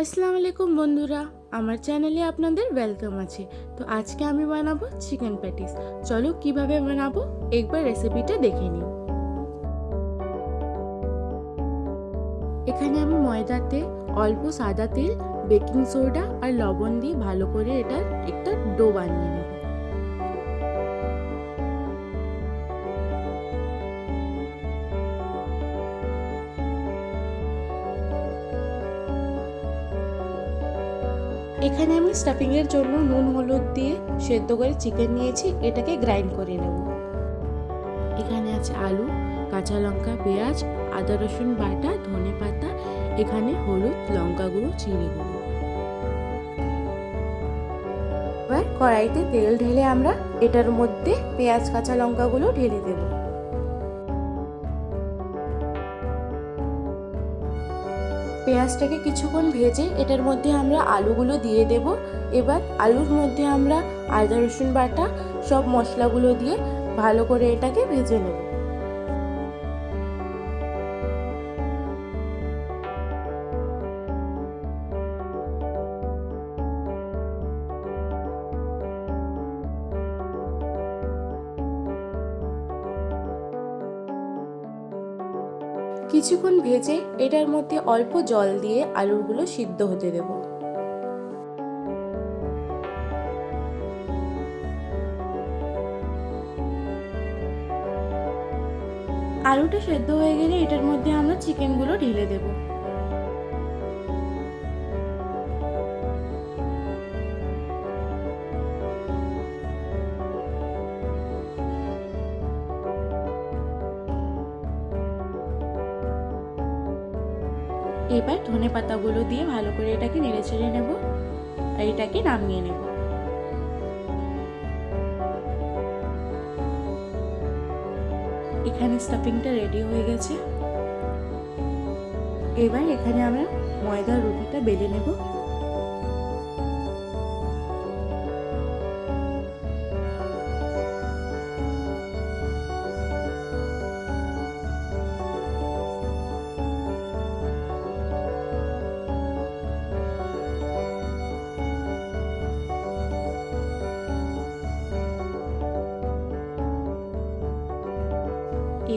আসসালামু আলাইকুম বন্ধুরা, আমার চ্যানেলে আপনাদের ওয়েলকাম আছে। তো আজকে আমি বানাবো চিকেন প্যাটিস। চলো কিভাবে বানাবো একবার রেসিপিটা দেখে নিই। এখানে আমি ময়দাতে অল্প সাদা তেল, বেকিং সোডা আর লবণ দিয়ে ভালো করে এটার একটা ডো বানিয়ে নেব। এখানে আমি স্টাফিংয়ের জন্য নুন হলুদ দিয়ে সেদ্ধ করে চিকেন নিয়েছি, এটাকে গ্রাইন্ড করে নেব। এখানে আছে আলু, কাঁচা লঙ্কা, পেঁয়াজ, আদা রসুন বাটা, ধনে পাতা, এখানে হলুদ, লঙ্কা গুঁড়ো, চিনি গুঁড়ো। এবার কড়াইতে তেল ঢেলে আমরা এটার মধ্যে পেঁয়াজ কাঁচা লঙ্কাগুলো ঢেলে দেব। পেঁয়াজটাকে কিছুক্ষণ ভেজে এটার মধ্যে আমরা আলুগুলো দিয়ে দেব। এবার আলুর মধ্যে আমরা আদা রসুন বাটা সব মশলাগুলো দিয়ে ভালো করে এটাকে ভেজে নেব। কিছুক্ষণ ভেজে এটার মধ্যে অল্প জল দিয়ে আলুগুলো সিদ্ধ হতে দেব। আলুটা সেদ্ধ হয়ে গেলে এটার মধ্যে আমরা চিকেনগুলো ঢেলে দেব। এবার ধনে পাতাগুলো দিয়ে ভালো করে এটাকে নেড়ে চেড়ে নেব আর এটাকে নামিয়ে নেব। এখানে স্টাফিংটা রেডি হয়ে গেছে। এবার এখানে আমরা ময়দার রুটিটা বেলে নেব।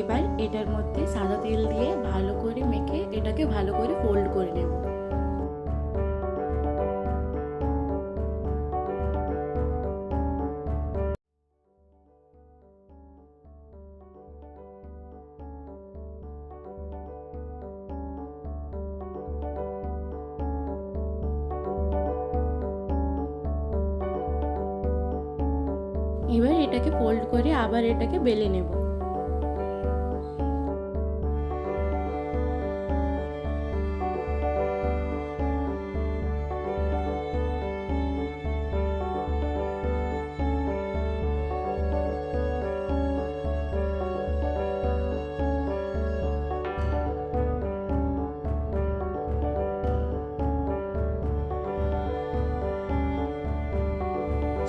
এবার এটার মধ্যে সাদা তেল দিয়ে ভালো করে মেখে এটাকে ভালো করে ফোল্ড করে নেব। এবার এটাকে ফোল্ড করে আবার এটাকে বেলে নেব।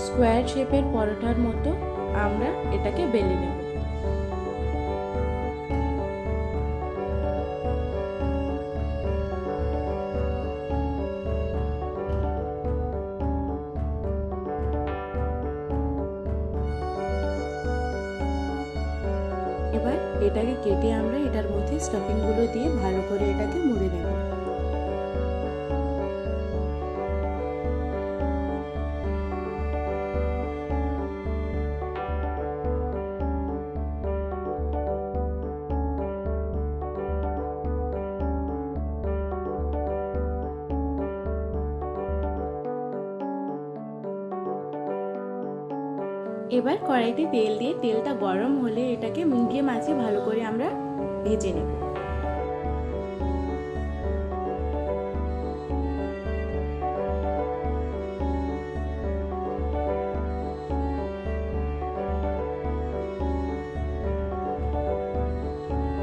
স্কোয়ার শেপের পরোটার মতো আমরা এটাকে বেলে নেব। এবার এটাকে কেটে আমরা এটার মধ্যে স্টাফিংগুলো দিয়ে ভালো করে এটাকে মুড়ে নেব। এবার কড়াইতে তেল দিয়ে তেলটা গরম হলে এটাকে মিডিয়াম আঁচে ভালো করে আমরা ভেজে নেব।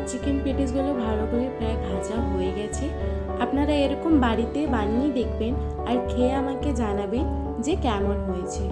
চিকেন পেটিসগুলো ভালো করে প্রায় ভাজা হয়ে গেছে। আপনারা এরকম বাড়িতে বানিয়ে দেখবেন আর খেয়ে আমাকে জানাবেন যে কেমন হয়েছে।